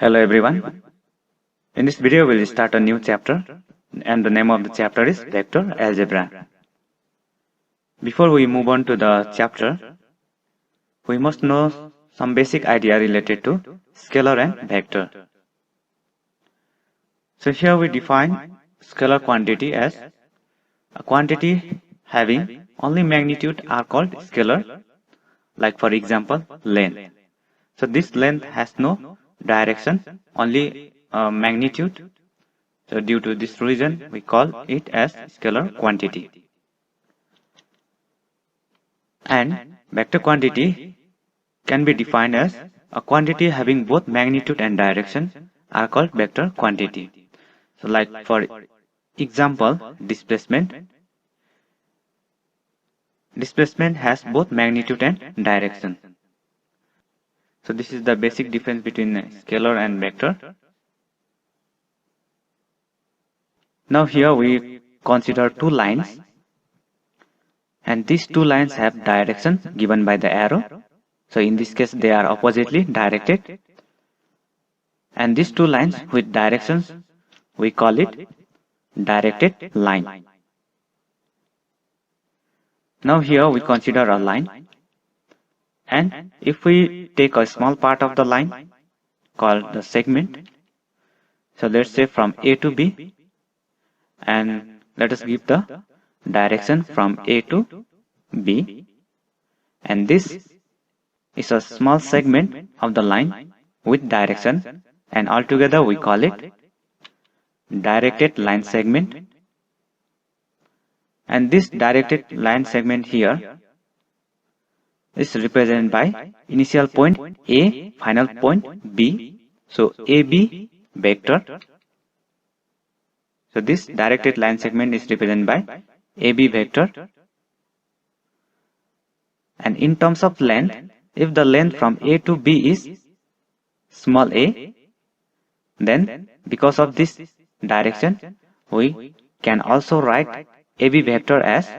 Hello everyone. In this video we'll start a new chapter and the name of the chapter is Vector Algebra. Before we move on to the chapter, we must know some basic idea related to scalar and vector. So here we define scalar quantity as a quantity having only magnitude are called scalar, like for example length. So this length has no direction, only magnitude. So due to this reason, we call it as scalar quantity. And vector quantity can be defined as a quantity having both magnitude and direction are called vector quantity. So like for example, displacement. Displacement has both magnitude and direction. So this is the basic difference between scalar and vector. Now here we consider two lines, and these two lines have direction given by the arrow. So in this case they are oppositely directed, and these two lines with directions we call it directed line. Now here we consider a line, and if we take a small part of the line called the segment, so let's say from A to B, and let us give the direction from A to B, and this is a small segment of the line with direction, and altogether we call it directed line segment. And this directed line segment here is represented by initial point A, final point B. So AB vector. So this directed line segment is represented by AB vector. And in terms of length, if the length from A to B is small a, then because of this direction, we can also write AB vector as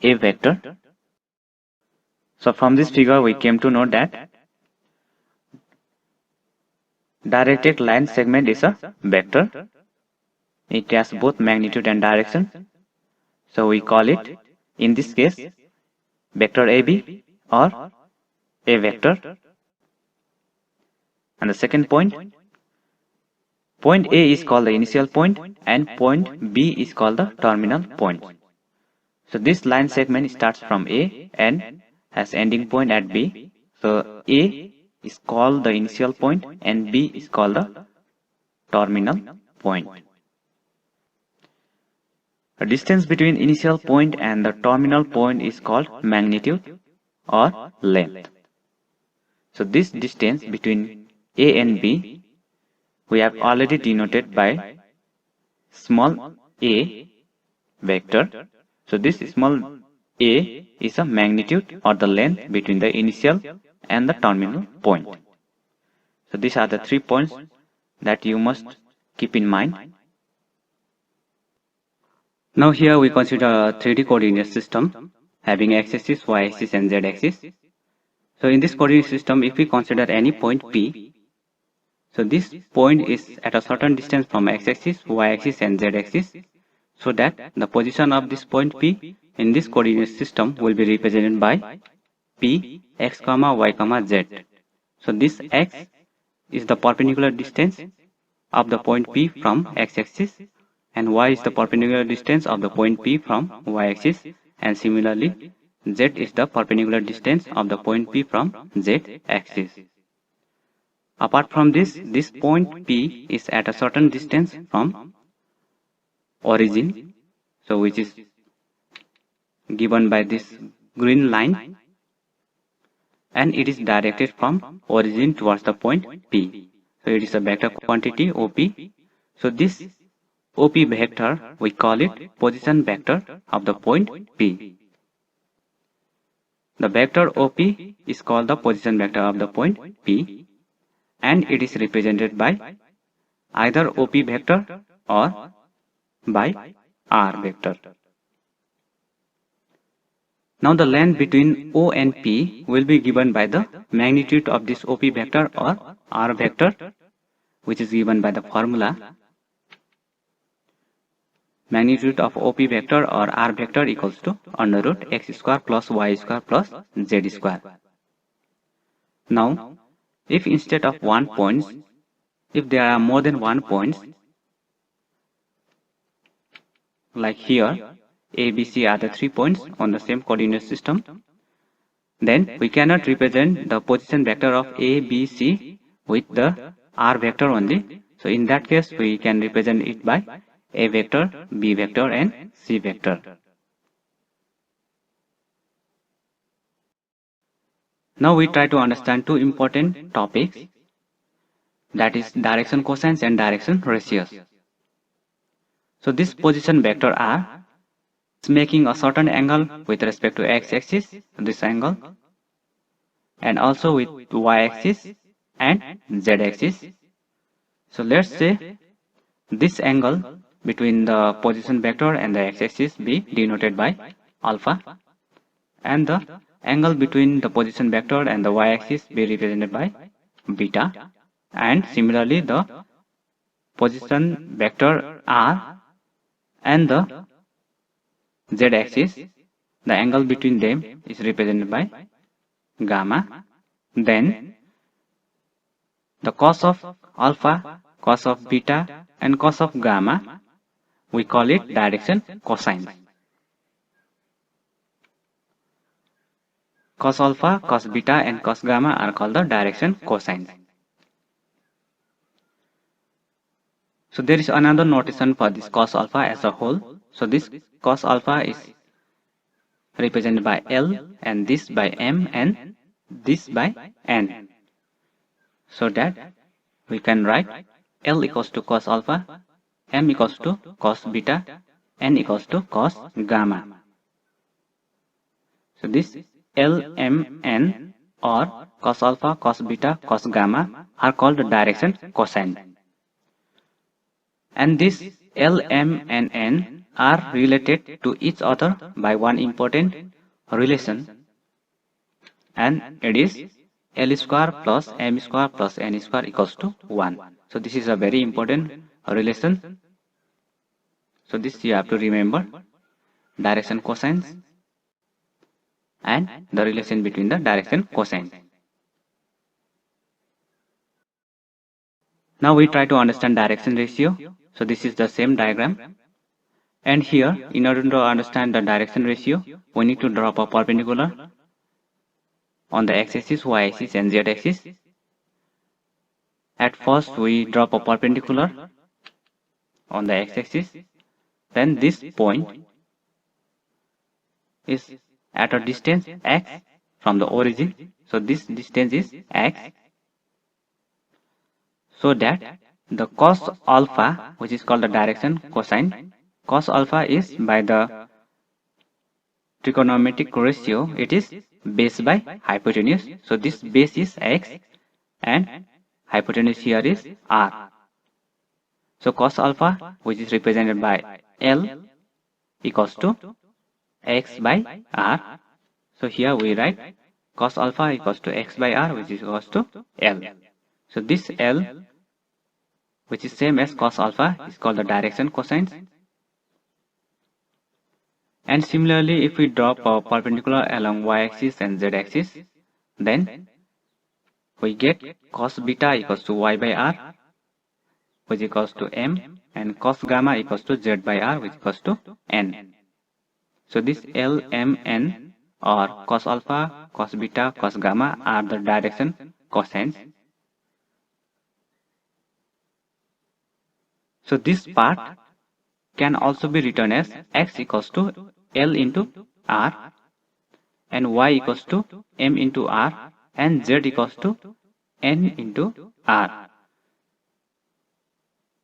A vector. So from this figure, we came to know that directed line segment is a vector. It has both magnitude and direction. So we call it, in this case, vector AB or A vector. And the second point A is called the initial point and point B is called the terminal point. So this line segment starts from A and has ending point at B. So A is called the initial point and B is called the terminal point. The distance between initial point and the terminal point is called magnitude or length. So this distance between A and B we have already denoted by small a vector. So this small a is a magnitude or the length between the initial and the terminal point. So these are the 3 points that you must keep in mind. Now here we consider a 3D coordinate system having x-axis, y-axis and z-axis. So in this coordinate system, if we consider any point P, so this point is at a certain distance from x-axis, y-axis and z-axis, so that the position of this point P in this coordinate system will be represented by P, x, y, z. So this x is the perpendicular distance of the point P from x-axis, and y is the perpendicular distance of the point P from y-axis, and similarly z is the perpendicular distance of the point P from z-axis. Apart from this, this point P is at a certain distance from origin, so which is given by this green line, and it is directed from origin towards the point P. So it is a vector quantity OP. So this OP vector, we call it position vector of the point P. The vector OP is called the position vector of the point P, and it is represented by either OP vector or by R vector. Now the length between O and P will be given by the magnitude of this OP vector or R vector, which is given by the formula magnitude of OP vector or R vector equals to under root x square plus y square plus z square. Now, if instead of 1 point, if there are more than 1 point, like here, A, B, C are the 3 points on the same coordinate system, then we cannot represent the position vector of A, B, C with the R vector only. So in that case, we can represent it by A vector, B vector and C vector. Now we try to understand two important topics, that is direction cosines and direction ratios. So this position vector R is making a certain angle with respect to x-axis, this angle, and also with y-axis and z-axis. So let's say this angle between the position vector and the x-axis be denoted by alpha, and the angle between the position vector and the y-axis be represented by beta, and similarly the position vector R and the z-axis, the angle between them is represented by gamma. Then the cos of alpha, cos of beta and cos of gamma, we call it direction cosines. Cos alpha, cos beta and cos gamma are called the direction cosines. So there is another notation for this cos alpha as a whole. So this cos alpha is represented by L, and this by M, and this by N. So that we can write L equals to cos alpha, M equals to cos beta, N equals to cos gamma. So this L, M, N or cos alpha, cos beta, cos gamma are called the direction cosine. And this L, M and N are related to each other by one important relation, and it is L square plus M square plus N square equals to 1. So this is a very important relation. So this you have to remember, direction cosines and the relation between the direction cosines. Now we try to understand direction ratio. So this is the same diagram. And here, in order to understand the direction ratio, we need to draw a perpendicular on the x-axis, y-axis and z-axis. At first, we draw a perpendicular on the x-axis. Then this point is at a distance x from the origin. So this distance is x. So that the cos alpha, which is called the direction cosine, cos alpha is by the trigonometric ratio, it is base by hypotenuse. So this base is x and hypotenuse here is r. So cos alpha, which is represented by L, equals to x by r. So here we write cos alpha equals to x by r, which is equals to L. So this L, which is same as cos alpha, is called the direction cosines. And similarly, if we drop a perpendicular along y-axis and z-axis, then we get cos beta equals to y by r, which equals to m, and cos gamma equals to z by r, which equals to n. So this L, M, N or cos alpha, cos beta, cos gamma are the direction cosines. So this part can also be written as x equals to L into r, and y equals to m into r, and z equals to n into r.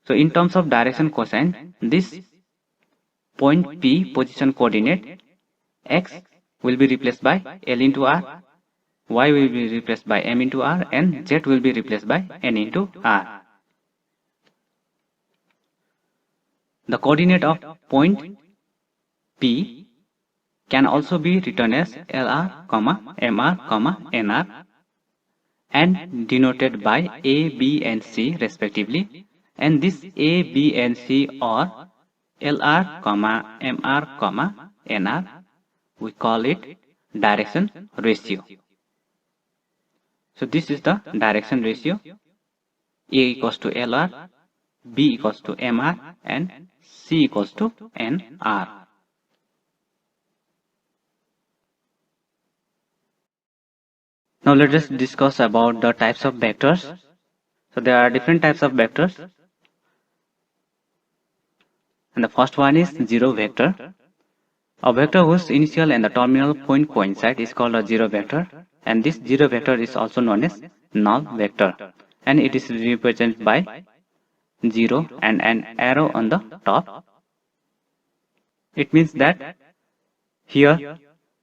So in terms of direction cosine, this point P position coordinate, x will be replaced by L into r, y will be replaced by m into r, and z will be replaced by n into r. The coordinate of point P can also be written as LR, MR, NR, and denoted by A, B and C respectively, and this A, B and C are LR, MR, NR. We call it direction ratio. So this is the direction ratio. A equals to LR, B equals to MR and C equals to NR. Now let us discuss about the types of vectors. So there are different types of vectors, and the first one is zero vector. A vector whose initial and the terminal point coincide is called a zero vector, and this zero vector is also known as null vector, and it is represented by 0 and an arrow on the top. It means that here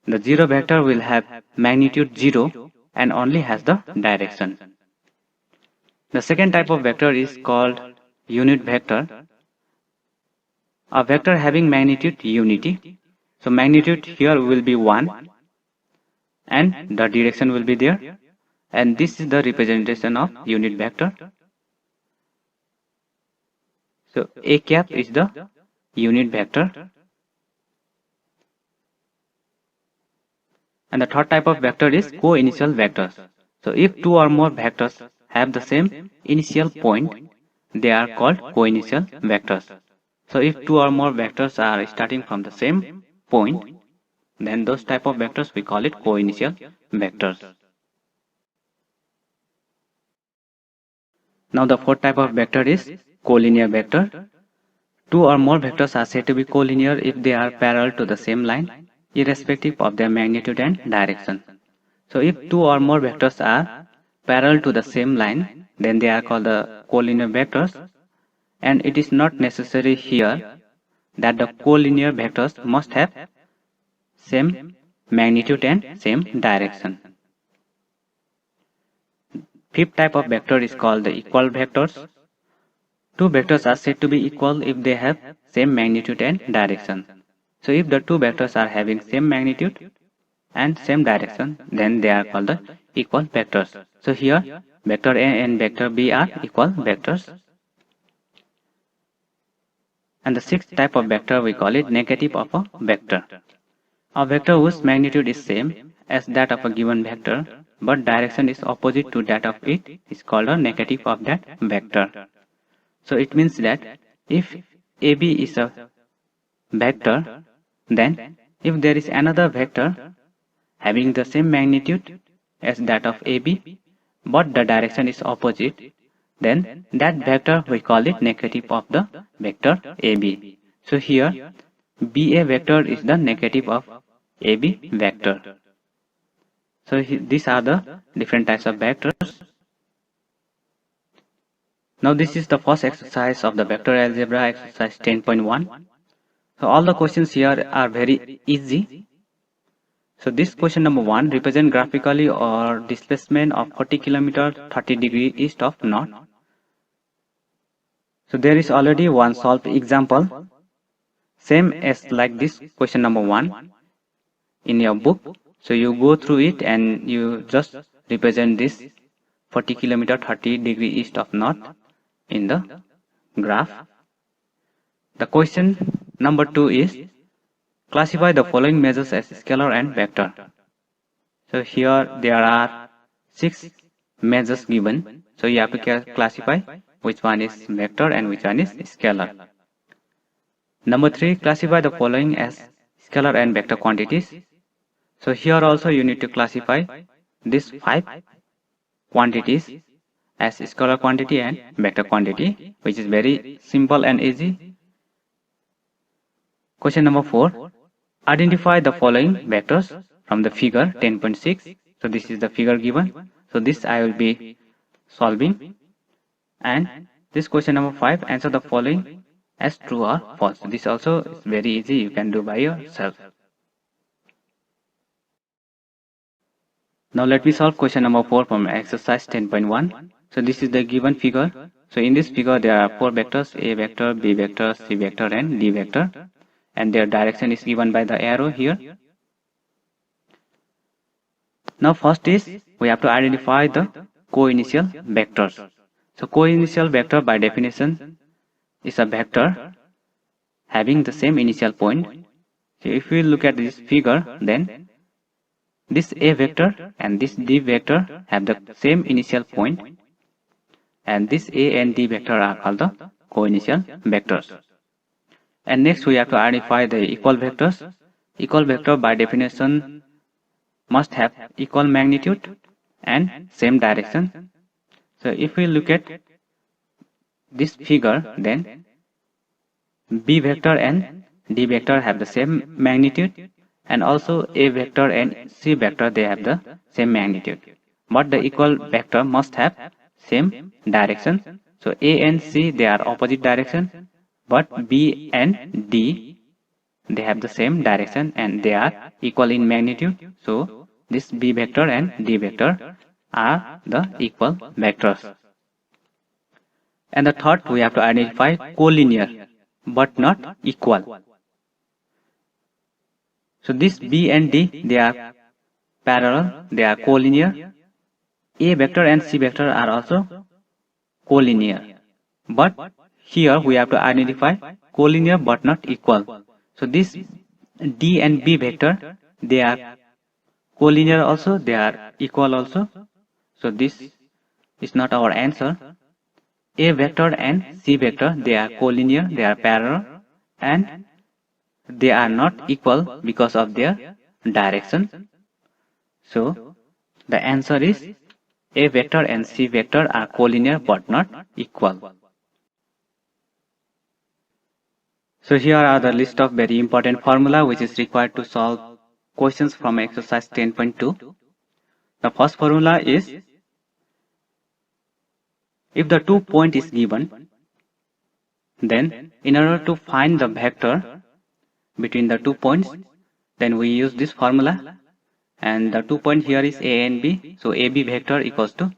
the zero vector will have magnitude 0 and only has the direction. The second type of vector is called unit vector. A vector having magnitude unity. So magnitude here will be 1 and the direction will be there, and this is the representation of unit vector. So A cap is the unit vector. And the third type of vector is co-initial vectors. So if two or more vectors have the same initial point, they are called co-initial vectors. So if two or more vectors are starting from the same point, then those type of vectors we call it co-initial vectors. Now the fourth type of vector is collinear vector. Two or more vectors are said to be collinear if they are parallel to the same line, irrespective of their magnitude and direction. So if two or more vectors are parallel to the same line, then they are called the collinear vectors, and it is not necessary here that the collinear vectors must have same magnitude and same direction. Fifth type of vector is called the equal vectors. Two vectors are said to be equal if they have same magnitude and direction. So if the two vectors are having same magnitude and same direction, then they are called the equal vectors. So here vector A and vector B are equal vectors. And the sixth type of vector we call it negative of a vector. A vector whose magnitude is same as that of a given vector but direction is opposite to that of it is called a negative of that vector. So it means that if AB is a vector, then if there is another vector having the same magnitude as that of AB but the direction is opposite, then that vector we call it negative of the vector AB. So here BA vector is the negative of AB vector. So these are the different types of vectors. Now this is the first exercise of the vector algebra, exercise 10.1. So all the questions here are very easy. So this question number 1, represent graphically or displacement of 40 km 30 degree east of north. So there is already one solved example, same as like this question number 1 in your book. So you go through it and you just represent this 40 km 30 degree east of north in the graph. The question number 2 is classify the following measures as scalar and vector. So here there are 6 measures given. So you have to classify which one is vector and which one is scalar. Number 3, classify the following as scalar and vector quantities. So here also you need to classify these 5 quantities as scalar quantity and vector quantity, which is very simple and easy. Question number 4, identify the following vectors from the figure 10.6. So this is the figure given. So this I will be solving. And this question number 5, answer the following as true or false. This also is very easy, you can do by yourself. Now let me solve question number 4 from exercise 10.1. So this is the given figure. So in this figure there are 4 vectors, A vector, B vector, C vector and D vector, and their direction is given by the arrow here. Now first is we have to identify the co-initial vectors. So co-initial vector by definition is a vector having the same initial point. So if we look at this figure, then this A vector and this D vector have the same initial point, and this A and D vector are called the co-initial vectors. And next we have to identify the equal vectors. Equal vector by definition must have equal magnitude and same direction. So if we look at this figure, then B vector and D vector have the same magnitude, and also A vector and C vector, they have the same magnitude. But the equal vector must have same direction. So A and C, they are opposite direction, but B and D, they have the same direction and they are equal in magnitude. So this B vector and D vector are the equal vectors. And the third, we have to identify collinear but not equal. So this B and D, they are parallel, they are collinear. A vector and C vector are also collinear. But here we have to identify collinear but not equal. So this D and B vector, they are collinear also, they are equal also. So this is not our answer. A vector and C vector, they are collinear, they are parallel, and they are not equal because of their direction. So the answer is A vector and C vector are collinear but not equal. So here are the list of very important formula which is required to solve questions from exercise 10.2. The first formula is, if the 2 point is given, then in order to find the vector between the 2 points, then we use this formula, and the 2 point here is A and B. So AB vector equals to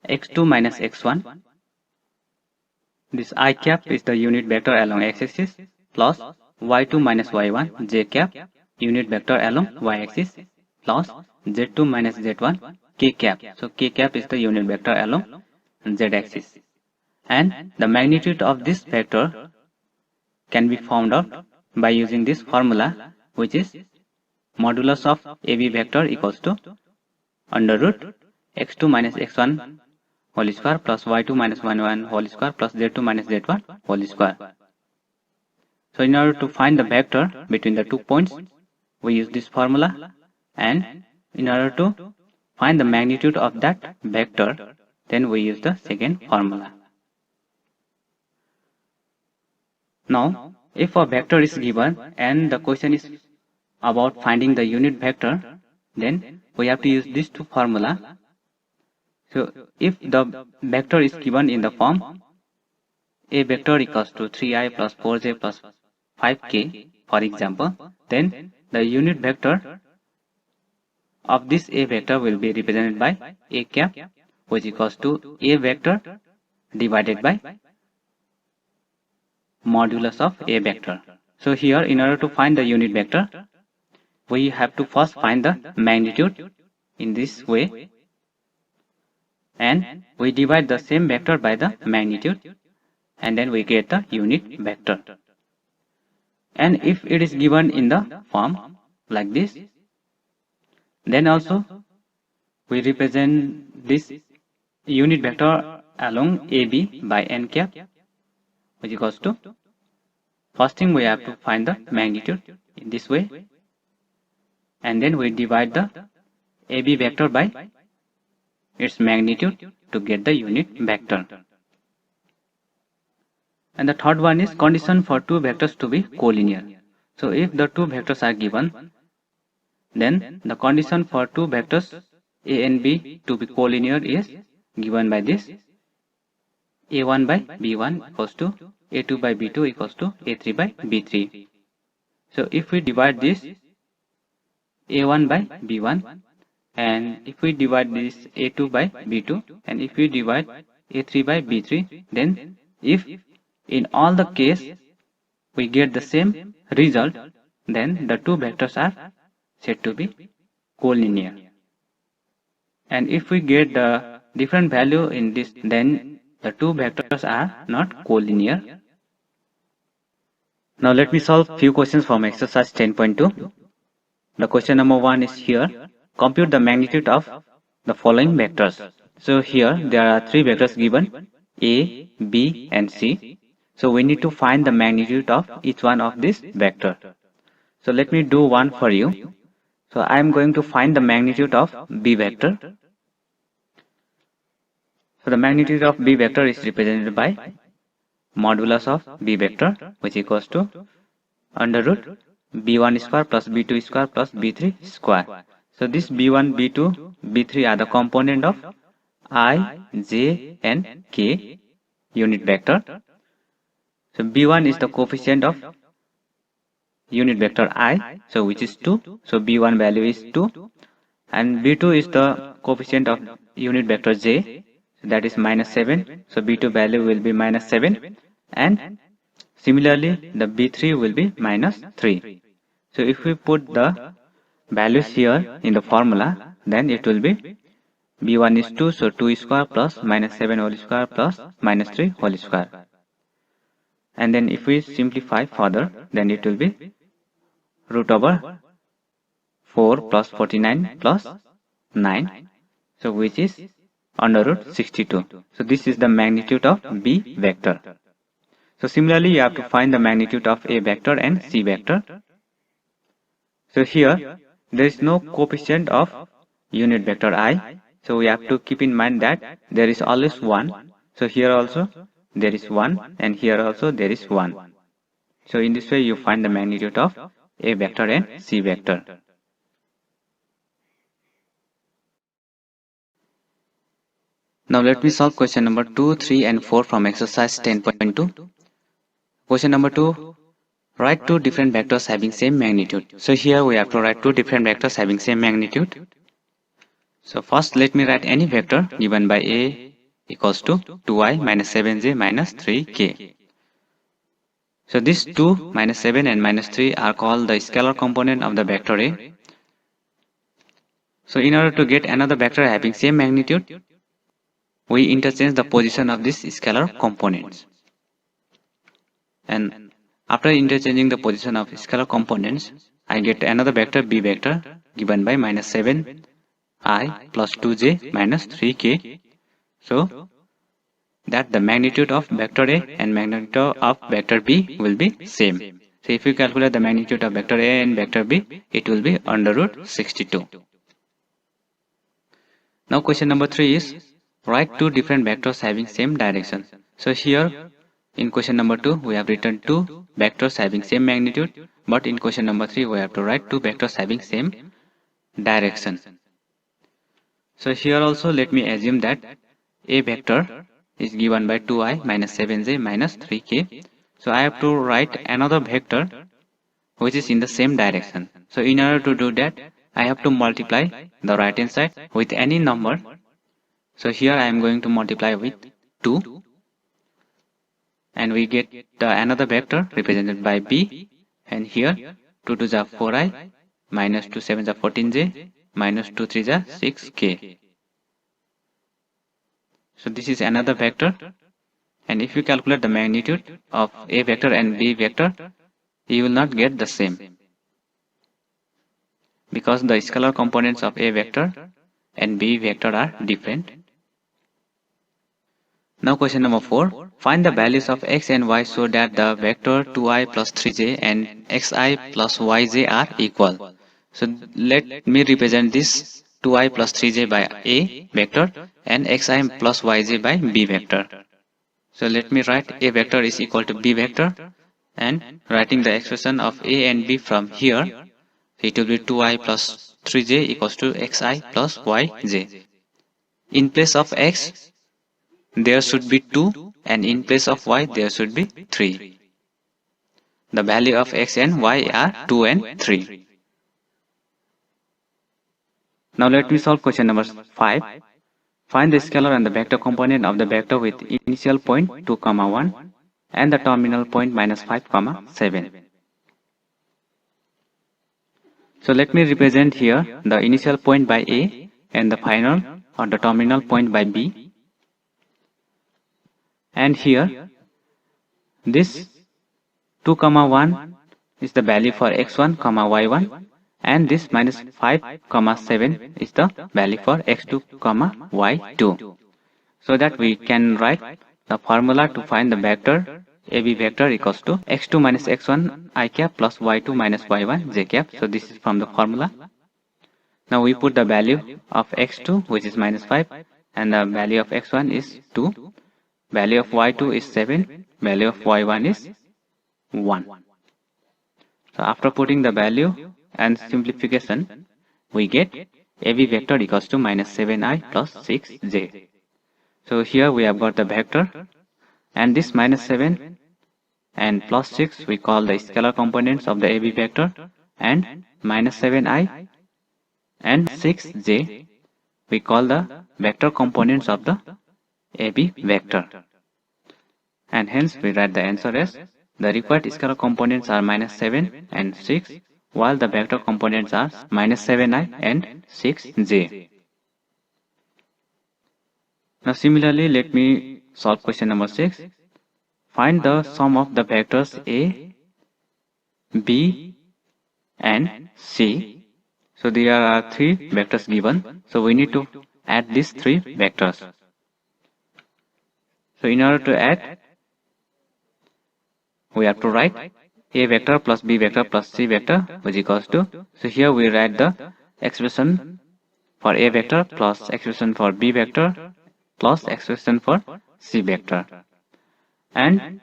x2 minus x1. This I cap is the unit vector along x-axis plus y2 minus y1 j cap unit vector along y-axis plus z2 minus z1 k cap. So k cap is the unit vector along z-axis. And the magnitude of this vector can be found out by using this formula, which is modulus of AB vector equals to under root x2 minus x1 whole square plus y2 minus y1 whole square plus z2 minus z1 whole square. So in order to find the vector between the 2 points, we use this formula, and in order to find the magnitude of that vector, then we use the second formula. Now, if a vector is given and the question is about finding the unit vector, then we have to use these two formula. So if the vector is given in the form A vector equals to 3i plus 4j plus 5k, for example, then the unit vector of this A vector will be represented by A cap, which equals to A vector divided by modulus of A vector. So here, in order to find the unit vector, we have to first find the magnitude in this way, and we divide the same vector by the magnitude, and then we get the unit vector. And if it is given in the form like this, then also we represent this unit vector along AB by n cap, which equals to, first thing we have to find the magnitude in this way, and then we divide the AB vector by its magnitude to get the unit vector. And the third one is condition for two vectors to be collinear. So if the two vectors are given, then the condition for two vectors A and B to be collinear is given by this: A1 by B1 equals to A2 by B2 equals to A3 by B3. So if we divide this A1 by B1, and if we divide this A2 by B2, and if we divide A3 by B3, then if in all the case we get the same result, then the two vectors are said to be collinear. And if we get the different value in this, then the two vectors are not collinear. Now let me solve few questions from exercise 10.2. The question number 1 is here. Compute the magnitude of the following vectors. So here there are three vectors given, A, B and C. So we need to find the magnitude of each one of these vector. So let me do one for you. So I am going to find the magnitude of B vector. So the magnitude of B vector is represented by modulus of B vector, which equals to under root B1 square plus B2 square plus B3 square. So this B1, B2, B3 are the component of I, J and K unit vector. So B1 is the coefficient of unit vector I, so which is 2. So B1 value is 2. And B2 is the coefficient of unit vector J, so that is minus 7. So B2 value will be minus 7. And similarly, the B3 will be minus 3. So if we put the values here in the formula, then it will be B1 is 2, so 2 square plus minus 7 whole square plus minus 3 whole square. And then if we simplify further, then it will be root over 4 plus 49 plus 9, so which is under root 62. So this is the magnitude of B vector. So similarly, you have to find the magnitude of A vector and C vector. So here, there is no coefficient of unit vector I. So we have to keep in mind that there is always 1. So here also there is 1 and here also there is 1. So in this way you find the magnitude of A vector and C vector. Now let me solve question number 2, 3 and 4 from exercise 10.2. Question number 2. Write two different vectors having same magnitude. So here we have to write two different vectors having same magnitude. So first let me write any vector given by A equals to 2i minus 7j minus 3k. So these 2, minus 7 and minus 3 are called the scalar component of the vector A. So in order to get another vector having same magnitude, we interchange the position of these scalar components. And after interchanging the position of scalar components, I get another vector B vector given by minus 7i plus 2j minus 3k. So that the magnitude of vector A and magnitude of vector B will be same. So if you calculate the magnitude of vector A and vector B, it will be under root 62. Now question number 3 is write two different vectors having same direction. So here in question number 2 we have written two vectors having same magnitude, but in question number 3 we have to write two vectors having same direction. So here also let me assume that A vector is given by 2i minus 7j minus 3k. So I have to write another vector which is in the same direction. So in order to do that, I have to multiply the right hand side with any number. So here I am going to multiply with 2 and we get another vector represented by B, and here 2 2s are 4i minus 2 7s are 14j minus 2 3s are 6k. So this is another vector, and if you calculate the magnitude of A vector and B vector, you will not get the same, because the scalar components of A vector and B vector are different. Now question number 4. Find the values of x and y so that the vector 2i plus 3j and xi plus yj are equal. So let me represent this 2i plus 3j by A vector and xi plus yj by B vector. So let me write A vector is equal to B vector, and writing the expression of A and B from here, it will be 2i plus 3j equals to xi plus yj. In place of x, there should be 2, and in place of y, there should be 3. The value of x and y are 2 and 3. Now let me solve question number 5. Find the scalar and the vector component of the vector with initial point 2, 1 and the terminal point minus 5, 7. So let me represent here the initial point by A and the final or the terminal point by B, and here this 2, 1 is the value for x1, y1, and this minus 5, 7 is the value for x2, y2. So that we can write the formula to find the vector AB vector equals to x2 minus x1 I cap plus y2 minus y1 j cap. So this is from the formula. Now we put the value of x2, which is minus 5, and the value of x1 is 2, value of y2 is 7, value of y1 is 1. So after putting the value and simplification, we get AB vector equals to minus 7i plus 6j. So here we have got the vector, and this minus 7 and plus 6 we call the scalar components of the AB vector, and minus 7i and 6j we call the vector components of the AB vector. And hence we write the answer as the required scalar components are minus 7 and 6, while the vector components are minus 7i and 6j. Now similarly, let me solve question number 6. Find the sum of the vectors A, B, and C. So there are 3 vectors given. So we need to add these 3 vectors. So in order to add, we have to write A vector plus B vector plus C vector, which equals to, so here we write the expression for A vector plus expression for B vector plus expression for C vector. And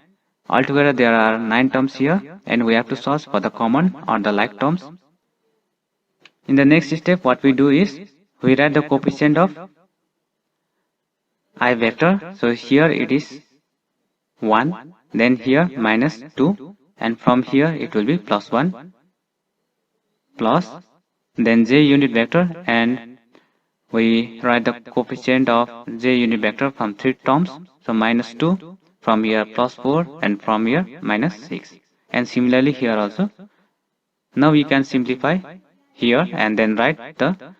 altogether there are 9 terms here, and we have to search for the common or the like terms. In the next step, what we do is we write the coefficient of I vector. So here it is 1, then here minus 2, and from here it will be plus 1, plus, then j unit vector, and we write the coefficient of j unit vector from 3 terms. So minus 2, from here plus 4, and from here minus 6. And similarly here also. Now we can simplify here and then write the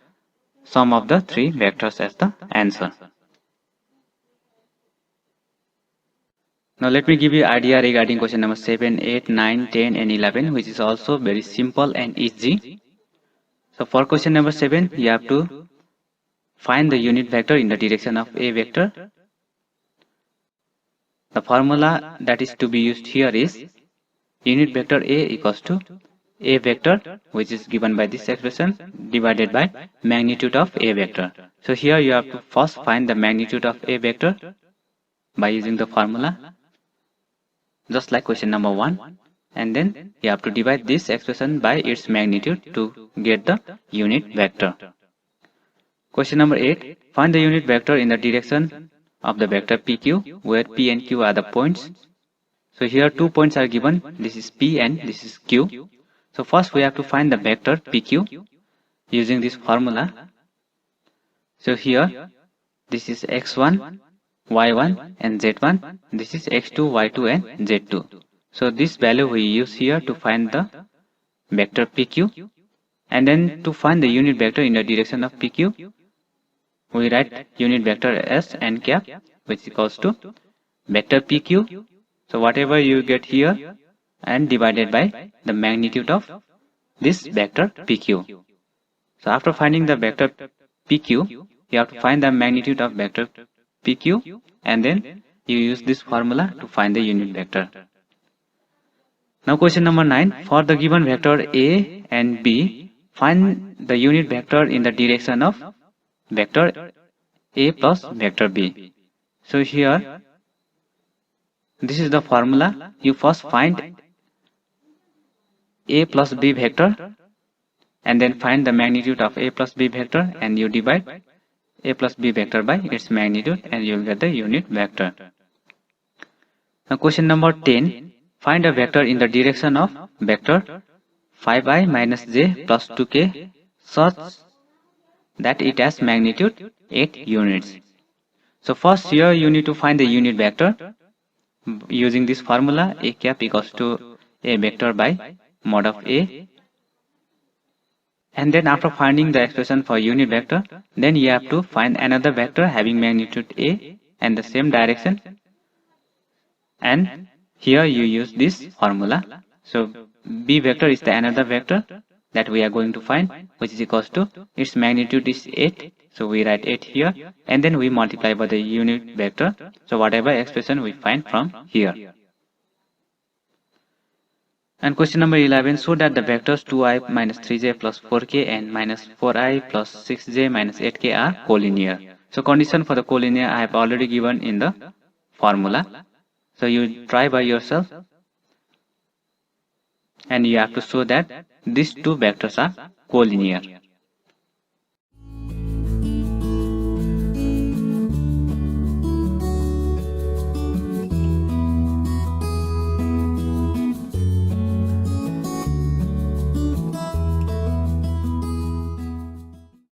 sum of the 3 vectors as the answer. Now let me give you idea regarding question number 7, 8, 9, 10 and 11, which is also very simple and easy. So for question number 7, you have to find the unit vector in the direction of A vector. The formula that is to be used here is unit vector A equals to A vector, which is given by this expression, divided by magnitude of A vector. So here you have to first find the magnitude of A vector by using the formula, just like question number 1, and then you have to divide this expression by its magnitude to get the unit vector. Question number 8, find the unit vector in the direction of the vector PQ, where P and Q are the points. So here 2 points are given, this is P and this is Q. So first we have to find the vector PQ using this formula. So here this is x1, y1 and z1, this is x2, y2 and z2. So this value we use here to find the vector PQ, and then to find the unit vector in the direction of PQ, we write unit vector as n cap, which equals to vector PQ. So whatever you get here and divided by the magnitude of this vector PQ. So after finding the vector PQ, you have to find the magnitude of vector PQ, and then you use this formula to find the unit vector. Now question number 9, for the given vector A and B, find the unit vector in the direction of vector A plus vector B. So here, this is the formula. You first find A plus B vector, and then find the magnitude of A plus B vector, and you divide A plus B vector by its magnitude, and you will get the unit vector. Now question number 10, find a vector in the direction of vector 5i minus j plus 2k such that it has magnitude 8 units. So first here you need to find the unit vector using this formula, A cap equals to A vector by mod of A And then after finding the expression for unit vector, then you have to find another vector having magnitude A and the same direction, and here you use this formula. So B vector is the another vector that we are going to find, which is equals to, its magnitude is 8, so we write 8 here, and then we multiply by the unit vector, so whatever expression we find from here. And question number 11, show that the vectors 2i minus 3j plus 4k and minus 4i plus 6j minus 8k are collinear. So condition for the collinear I have already given in the formula. So you try by yourself and you have to show that these two vectors are collinear.